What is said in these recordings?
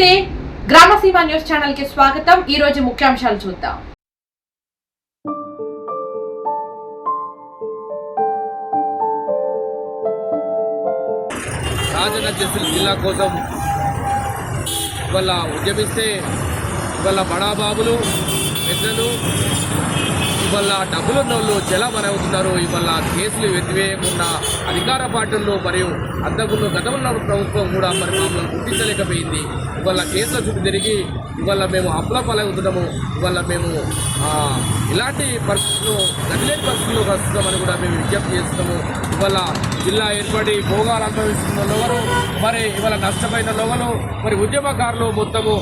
నమస్తే గ్రామసీమ news channel కి స్వాగతం। ఈ రోజు ముఖ్యాంశాలు చూద్దాం। రాజన్న సిరిసిల్ల జిల్లా కోసం ఇవాళ ఉద్యమిస్తే ఇవాళ బడాబాబులు పెద్దలు ఇవాళ డబ్బులున్న వాళ్ళు చెలమనవుతున్నారు। ఇవాళ కేసులు ఎత్తివేయకుండా అధికార పార్టీల్లో మరియు అంతకుముందు గతంలో ప్రభుత్వం కూడా మరి మమ్మల్ని గుర్తించలేకపోయింది। ఇవాళ కేసుల చుట్టూ తిరిగి ఇవాళ మేము అప్లపాలవుతున్నాము। ఇవాళ మేము ఇలాంటి పరిస్థితులు గదిలేని పరిస్థితుల్లో వస్తున్నామని కూడా మేము విజ్ఞప్తి చేస్తున్నాము। ఇవాళ జిల్లా ఏర్పడి భోగాలు అనుభవిస్తున్న లోగలు మరి ఇవాళ నష్టపోయిన లోగలు మరి ఉద్యమకారులు మొత్తము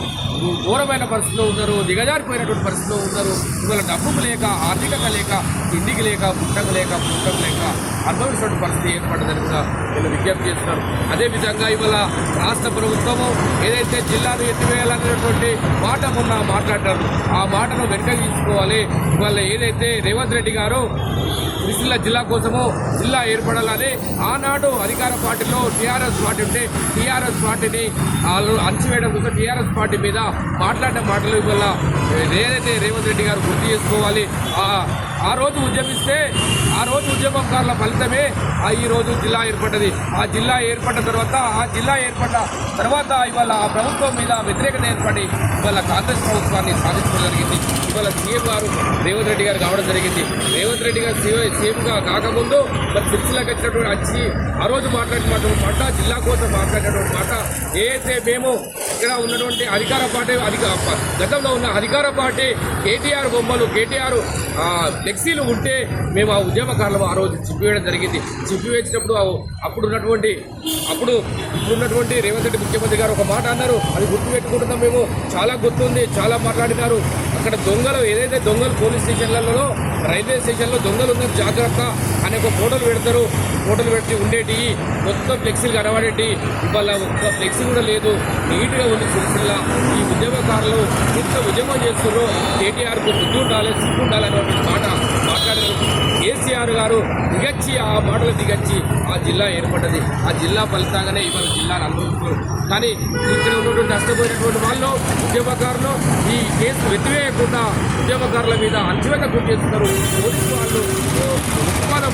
ఘోరమైన పరిస్థితిలో ఉన్నారు, దిగజారిపోయినటువంటి పరిస్థితిలో ఉన్నారు। ఇవాళ డబ్బుకు లేక ఆర్థికంగా లేక తిండికి లేక పుట్టకు లేక పుట్టకు లేక అనుభవించినటువంటి పరిస్థితి ఏర్పడ్డదని కూడా వీళ్ళు విజ్ఞప్తి చేస్తున్నారు। అదేవిధంగా ఇవాళ రాష్ట్ర ప్రభుత్వము ఏదైతే జిల్లాను ఎత్తివేయాలనేటువంటి మాట మొన్న మాట్లాడారు, ఆ మాటను వెనుక తీసుకోవాలి। ఇవాళ ఏదైతే రేవంత్ రెడ్డి గారు సిరిసిల్ల జిల్లా కోసము జిల్లా ఏర్పడాలని ఆనాడు అధికార పార్టీలో టీఆర్ఎస్ పార్టీ ఉంటే టీఆర్ఎస్ పార్టీని అణచివేయడం కోసం టీఆర్ఎస్ పార్టీ మీద మాట్లాడిన మాటలు ఇవాళ ఏదైతే రేవంత్ రెడ్డి గారు గుర్తు చేసుకోవాలి। ఆ రోజు ఉద్యమిస్తే ఆ రోజు ఉద్యమకారుల ఫలితమే ఈ రోజు జిల్లా ఏర్పడ్డది। ఆ జిల్లా ఏర్పడ్డ తర్వాత ఇవాళ ఆ ప్రభుత్వం మీద వ్యతిరేకత ఏర్పడి ఇవాళ కాంగ్రెస్ ప్రభుత్వాన్ని సాధించడం జరిగింది। ఇవాళ సీఎం గారు రేవంత్ రెడ్డి గారు కావడం జరిగింది। రేవంత్ రెడ్డి గారు సీఎంగా కాకముందు మరి సిరిసిల్లకి వచ్చినటువంటి వచ్చి ఆ రోజు మాట్లాడినటువంటి మాట, జిల్లా కోసం మాట్లాడినటువంటి మాట ఏదైతే మేము ఇక్కడ ఉన్నటువంటి అధికార పార్టీ గతంలో ఉన్న అధికార పార్టీ కేటీఆర్ బొమ్మలు కేటీఆర్ ఫ్లెక్సీలు ఉంటే మేము ఆ ఉద్యమకారులు ఆ రోజు చింపివేయడం జరిగింది। చింపివేసినప్పుడు ఇప్పుడున్నటువంటి రేవంత్ రెడ్డి ముఖ్యమంత్రి గారు ఒక మాట అన్నారు, అది గుర్తుపెట్టుకుంటున్నాం మేము, చాలా గుర్తుంది, చాలా మాట్లాడినారు। అక్కడ దొంగలు ఏదైతే దొంగలు పోలీస్ స్టేషన్లలో రైల్వే స్టేషన్లో దొంగలు ఉన్నారు జాగ్రత్త అనే ఒక ఫోటోలు పెడతారు, ఫోటోలు పెట్టి ఉండేటి మొత్తం ఫ్లెక్సీలు కనబడేటి ఇవాళ ఒక్క ఫ్లెక్సీ కూడా లేదు, నీట్గా ఉంది సిరిసిల్ల। ఈ ఉద్యమకారులు ఇంత ఉద్యమం చేస్తున్నారు, కేటీఆర్కు బుద్ధి ఉండాలి సిగ్గు ఉండాలనే మాట మాట్లాడారు। కేసీఆర్ గారు దిగచ్చి ఆ మాటలు దిగచ్చి ఆ జిల్లా ఏర్పడ్డది। ఆ జిల్లా ఫలితంగానే ఇవాళ జిల్లాను అనుభవిస్తున్నారు। కానీ ఇక్కడ ఉన్నటువంటి నష్టపోయినటువంటి వాళ్ళు ఉద్యమకారులు ఈ కేసు ఎత్తివేయకుండా ఉద్యమకారుల మీద అణచివేత గురి చేస్తున్నారు। పోలీసు వాళ్ళు ఉత్పాదం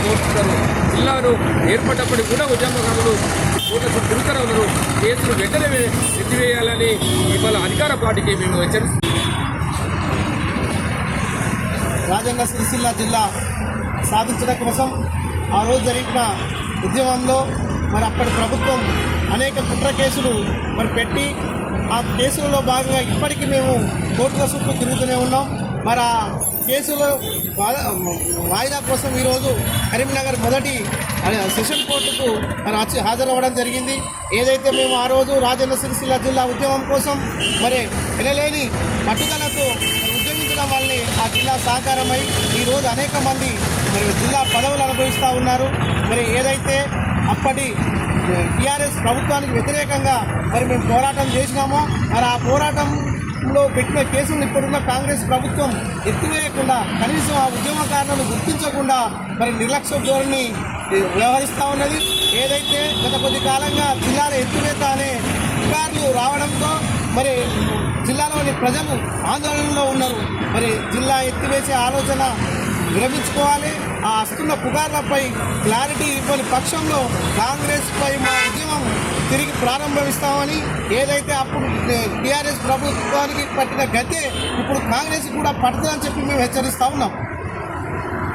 కోరుతున్నారు। జిల్లాను ఏర్పడ్డప్పటికి కూడా ఉద్యమకారులు పోలీసులు తిరుగుతూనే ఉన్నారు। కేసులు వెంటనే ఎత్తివేయాలని ఇవాళ అధికార పార్టీకి మేము హెచ్చరిస్తున్నాం। రాజన్న సిరిసిల్ల జిల్లా సాధించడం కోసం ఆ రోజు జరిగిన ఉద్యమంలో మరి అప్పటి ప్రభుత్వం అనేక కుట్ర కేసులు మరి పెట్టి ఆ కేసులలో భాగంగా ఇప్పటికీ మేము కోర్టుల చుట్టూ తిరుగుతూనే ఉన్నాం। మరి ఆ కేసులో వాయిదా కోసం ఈరోజు కరీంనగర్ మొదటి సెషన్ కోర్టుకు మరి హాజరవ్వడం జరిగింది। ఏదైతే మేము ఆ రోజు రాజన్న సిరిసిల్ల జిల్లా ఉద్యమం కోసం మరి ఎనలేని పట్టుదలతో ఉద్యమించడం వల్లే ఆ జిల్లా సహకారమై ఈరోజు అనేక మంది మరి జిల్లా పదవులు అనుభవిస్తూ ఉన్నారు। మరి ఏదైతే అప్పటి టీఆర్ఎస్ ప్రభుత్వానికి వ్యతిరేకంగా మరి మేము పోరాటం చేసినామో మరి ఆ పోరాటంలో పెట్టిన కేసులను ఇప్పుడున్న కాంగ్రెస్ ప్రభుత్వం ఎత్తివేయకుండా కనీసం ఆ ఉద్యమకారులను గుర్తించకుండా మరి నిర్లక్ష్య ధోరణి వ్యవహరిస్తూ ఉన్నది। ఏదైతే గత కొద్ది కాలంగా జిల్లాలో ఎత్తివేత అనే పుకార్లు రావడంతో మరి జిల్లాలోని ప్రజలు ఆందోళనలో ఉన్నారు। మరి జిల్లా ఎత్తివేసే ఆలోచన విరమించుకోవాలి। ఆ వస్తున్న పుకార్లపై క్లారిటీ ఇవ్వని పక్షంలో కాంగ్రెస్పై మా ఉద్యమం తిరిగి ప్రారంభిస్తామని, ఏదైతే అప్పుడు టీఆర్ఎస్ ప్రభుత్వానికి పట్టిన గతే ఇప్పుడు కాంగ్రెస్ కూడా పడుతుందని చెప్పి మేము హెచ్చరిస్తూ ఉన్నాం।